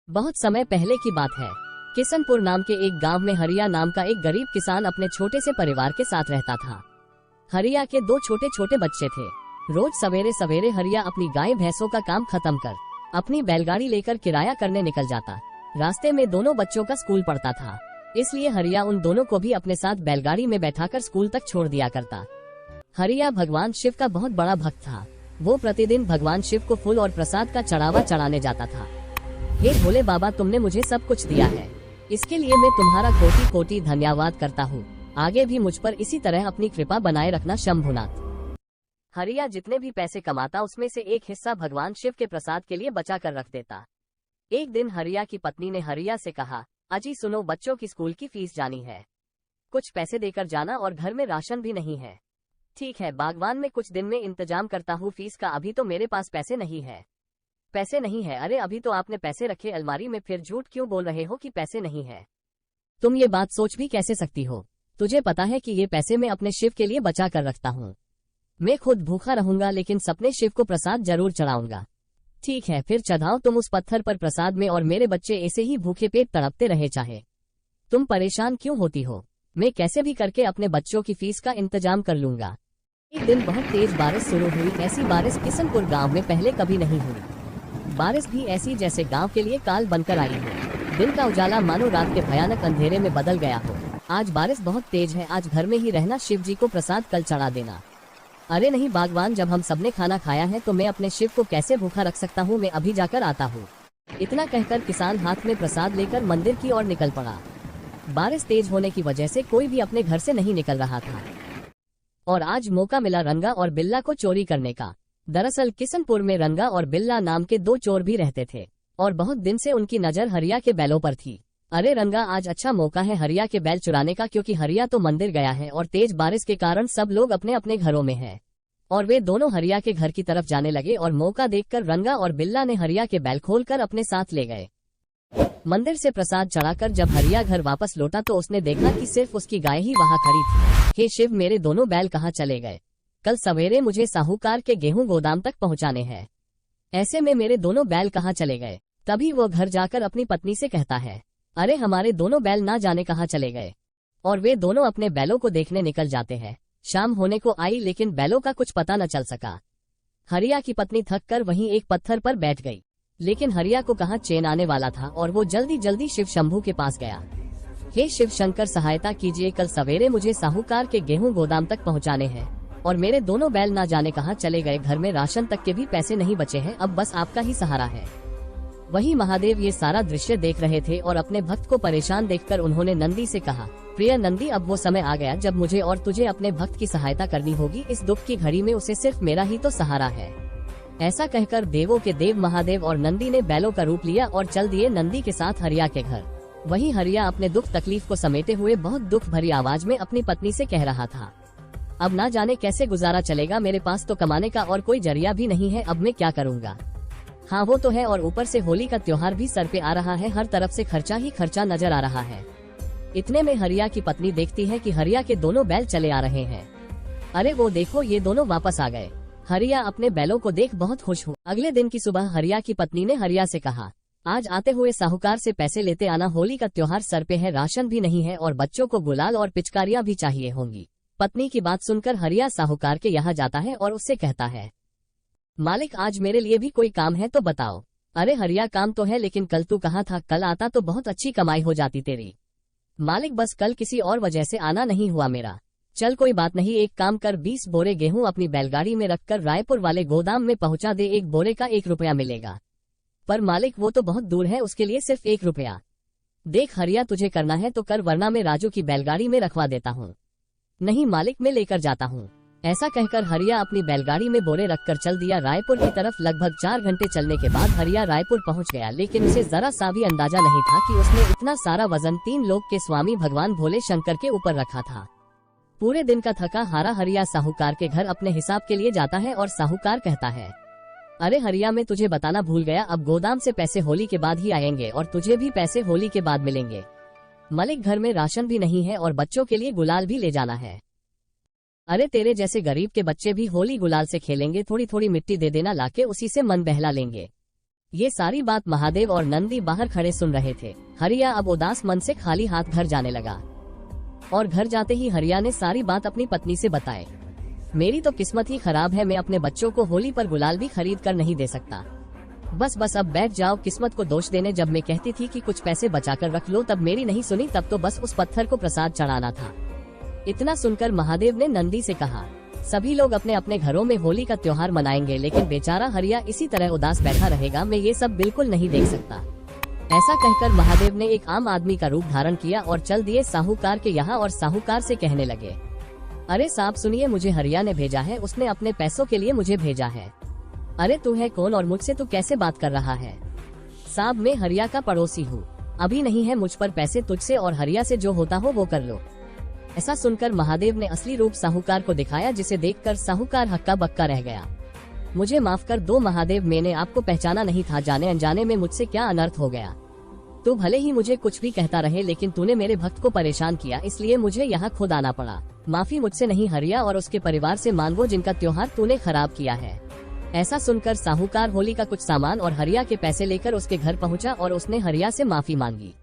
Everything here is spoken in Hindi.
बहुत समय पहले की बात है। किशनपुर नाम के एक गांव में हरिया नाम का एक गरीब किसान अपने छोटे से परिवार के साथ रहता था। हरिया के दो छोटे छोटे बच्चे थे। रोज सवेरे सवेरे हरिया अपनी गाय भैंसों का काम खत्म कर अपनी बैलगाड़ी लेकर किराया करने निकल जाता। रास्ते में दोनों बच्चों का स्कूल पड़ता था, इसलिए हरिया उन दोनों को भी अपने साथ बैलगाड़ी में बैठाकर स्कूल तक छोड़ दिया करता। हरिया भगवान शिव का बहुत बड़ा भक्त था। वो प्रतिदिन भगवान शिव को फूल और प्रसाद का चढ़ावा चढ़ाने जाता था। हे भोले बाबा, तुमने मुझे सब कुछ दिया है, इसके लिए मैं तुम्हारा कोटि कोटि धन्यवाद करता हूँ। आगे भी मुझ पर इसी तरह अपनी कृपा बनाए रखना शंभुनाथ। हरिया जितने भी पैसे कमाता उसमें से एक हिस्सा भगवान शिव के प्रसाद के लिए बचा कर रख देता। एक दिन हरिया की पत्नी ने हरिया से कहा, अजी सुनो, बच्चों की स्कूल की फीस जानी है, कुछ पैसे देकर जाना और घर में राशन भी नहीं है। ठीक है, बागवान में कुछ दिन में इंतजाम करता हूँ, फीस का अभी तो मेरे पास पैसे नहीं है। पैसे नहीं है? अरे अभी तो आपने पैसे रखे अलमारी में, फिर झूठ क्यों बोल रहे हो कि पैसे नहीं है? तुम ये बात सोच भी कैसे सकती हो? तुझे पता है कि ये पैसे मैं अपने शिव के लिए बचा कर रखता हूँ। मैं खुद भूखा रहूंगा लेकिन सपने शिव को प्रसाद जरूर चढ़ाऊंगा। ठीक है, फिर चढ़ाओ तुम उस पत्थर पर प्रसाद में, और मेरे बच्चे ऐसे ही भूखे पेट तड़पते रहे चाहे। तुम परेशान क्यों होती हो? मैं कैसे भी करके अपने बच्चों की फीस का इंतजाम कर लूंगा। एक दिन बहुत तेज बारिश शुरू हुई। ऐसी बारिश किशनपुर गांव में पहले कभी नहीं हुई। बारिश भी ऐसी जैसे गांव के लिए काल बनकर आई हो। दिन का उजाला मानो रात के भयानक अंधेरे में बदल गया हो। आज बारिश बहुत तेज है, आज घर में ही रहना, शिव जी को प्रसाद कल चढ़ा देना। अरे नहीं बागवान, जब हम सबने खाना खाया है तो मैं अपने शिव को कैसे भूखा रख सकता हूँ? मैं अभी जाकर आता हूँ। इतना कहकर किसान हाथ में प्रसाद लेकर मंदिर की ओर निकल पड़ा। बारिश तेज होने की वजह से कोई भी अपने घर से नहीं निकल रहा था, और आज मौका मिला रंगा और बिल्ला को चोरी करने का। दरअसल किशनपुर में रंगा और बिल्ला नाम के दो चोर भी रहते थे, और बहुत दिन से उनकी नजर हरिया के बैलों पर थी। अरे रंगा, आज अच्छा मौका है हरिया के बैल चुराने का, क्योंकि हरिया तो मंदिर गया है और तेज बारिश के कारण सब लोग अपने अपने घरों में हैं। और वे दोनों हरिया के घर की तरफ जाने लगे, और मौका देखकर रंगा और बिल्ला ने हरिया के बैल खोलकर अपने साथ ले गए। मंदिर से प्रसाद चढ़ाकर जब हरिया घर वापस लौटा तो उसने देखा कि सिर्फ उसकी गाय ही वहाँ खड़ी थी। हे शिव, मेरे दोनों बैल कहाँ चले गए? कल सवेरे मुझे साहूकार के गेहूं गोदाम तक पहुंचाने हैं, ऐसे में मेरे दोनों बैल कहाँ चले गए? तभी वो घर जाकर अपनी पत्नी से कहता है, अरे हमारे दोनों बैल ना जाने कहाँ चले गए। और वे दोनों अपने बैलों को देखने निकल जाते हैं। शाम होने को आई लेकिन बैलों का कुछ पता न चल सका। हरिया की पत्नी थक कर वहीं एक पत्थर पर बैठ गई, लेकिन हरिया को कहाँ चैन आने वाला था, और वो जल्दी जल्दी शिव शंभू के पास गया। हे शिव शंकर, सहायता कीजिए, कल सवेरे मुझे साहूकार के गेहूं गोदाम तक पहुंचाने हैं और मेरे दोनों बैल ना जाने कहाँ चले गए। घर में राशन तक के भी पैसे नहीं बचे हैं, अब बस आपका ही सहारा है। वहीं महादेव ये सारा दृश्य देख रहे थे, और अपने भक्त को परेशान देखकर उन्होंने नंदी से कहा, प्रिय नंदी, अब वो समय आ गया जब मुझे और तुझे अपने भक्त की सहायता करनी होगी। इस दुख की घड़ी में उसे सिर्फ मेरा ही तो सहारा है। ऐसा कहकर देवों के देव महादेव और नंदी ने बैलों का रूप लिया और चल दिए नंदी के साथ हरिया के घर। वहीं हरिया अपने दुख तकलीफ को समेटे हुए बहुत दुख भरी आवाज में अपनी पत्नी से कह रहा था, अब ना जाने कैसे गुजारा चलेगा, मेरे पास तो कमाने का और कोई जरिया भी नहीं है, अब मैं क्या करूँगा। हाँ वो तो है, और ऊपर से होली का त्योहार भी सर पे आ रहा है, हर तरफ से खर्चा ही खर्चा नजर आ रहा है। इतने में हरिया की पत्नी देखती है कि हरिया के दोनों बैल चले आ रहे हैं। अरे वो देखो, ये दोनों वापस आ गए। हरिया अपने बैलों को देख बहुत खुश हुआ। अगले दिन की सुबह हरिया की पत्नी ने हरिया से कहा, आज आते हुए साहूकार से पैसे लेते आना, होली का त्योहार सर पे है, राशन भी नहीं है और बच्चों को गुलाल और पिचकारियां भी चाहिए होंगी। पत्नी की बात सुनकर हरिया साहूकार के यहाँ जाता है और उससे कहता है, मालिक आज मेरे लिए भी कोई काम है तो बताओ। अरे हरिया, काम तो है, लेकिन कल तू कहाँ था? कल आता तो बहुत अच्छी कमाई हो जाती तेरी। मालिक बस कल किसी और वजह से आना नहीं हुआ मेरा। चल कोई बात नहीं, एक काम कर, 20 बोरे गेहूं अपनी बैलगाड़ी में रखकर रायपुर वाले गोदाम में पहुंचा दे, एक बोरे का 1 रुपया मिलेगा। पर मालिक वो तो बहुत दूर है, उसके लिए सिर्फ 1 रुपया। देख हरिया, तुझे करना है तो कर, वरना मैं राजू की बैलगाड़ी में रखवा देता हूँ। नहीं मालिक, मैं लेकर जाता हूँ। ऐसा कहकर हरिया अपनी बैलगाड़ी में बोरे रखकर चल दिया रायपुर की तरफ। लगभग 4 घंटे चलने के बाद हरिया रायपुर पहुंच गया, लेकिन उसे जरा सा भी अंदाजा नहीं था कि उसने इतना सारा वजन 3 लोक के स्वामी भगवान भोले शंकर के ऊपर रखा था। पूरे दिन का थका हारा हरिया साहूकार के घर अपने हिसाब के लिए जाता है, और साहूकार कहता है, अरे हरिया, मैं तुझे बताना भूल गया, अब गोदाम से पैसे होली के बाद ही आएंगे और तुझे भी पैसे होली के बाद मिलेंगे। मालिक घर में राशन भी नहीं है और बच्चों के लिए गुलाल भी ले जाना है। अरे तेरे जैसे गरीब के बच्चे भी होली गुलाल से खेलेंगे, थोड़ी थोड़ी मिट्टी दे देना लाके, उसी से मन बहला लेंगे। ये सारी बात महादेव और नंदी बाहर खड़े सुन रहे थे। हरिया अब उदास मन से खाली हाथ घर जाने लगा और घर जाते ही हरिया ने सारी बात अपनी पत्नी से बताई। मेरी तो किस्मत ही खराब है, मैं अपने बच्चों को होली पर गुलाल भी खरीद कर नहीं दे सकता। बस अब बैठ जाओ किस्मत को दोष देने। जब मैं कहती थी कि कुछ पैसे बचा कर रख लो तब मेरी नहीं सुनी, तब तो बस उस पत्थर को प्रसाद चढ़ाना था। इतना सुनकर महादेव ने नंदी से कहा, सभी लोग अपने अपने घरों में होली का त्योहार मनाएंगे, लेकिन बेचारा हरिया इसी तरह उदास बैठा रहेगा। मैं ये सब बिल्कुल नहीं देख सकता। ऐसा कहकर महादेव ने एक आम आदमी का रूप धारण किया और चल दिए साहूकार के यहाँ और साहूकार से कहने लगे, अरे साहब सुनिए, मुझे हरिया ने भेजा है, उसने अपने पैसों के लिए मुझे भेजा है। अरे तू है कौन और मुझसे तू कैसे बात कर रहा है? साहब मैं हरिया का पड़ोसी हूँ, अभी नहीं है मुझ पर पैसे, तुझसे और हरिया से जो होता हो वो कर लो। ऐसा सुनकर महादेव ने असली रूप साहूकार को दिखाया, जिसे देखकर साहूकार हक्का बक्का रह गया। मुझे माफ कर दो महादेव, मैंने आपको पहचाना नहीं था, जाने अनजाने में मुझसे क्या अनर्थ हो गया। तू भले ही मुझे कुछ भी कहता रहे, लेकिन तूने मेरे भक्त को परेशान किया, इसलिए मुझे यहाँ खुद आना पड़ा। माफी मुझसे नहीं, हरिया और उसके परिवार से मांगो जिनका त्योहार तूने खराब किया है। ऐसा सुनकर साहूकार होली का कुछ सामान और हरिया के पैसे लेकर उसके घर पहुंचा और उसने हरिया से माफी मांगी।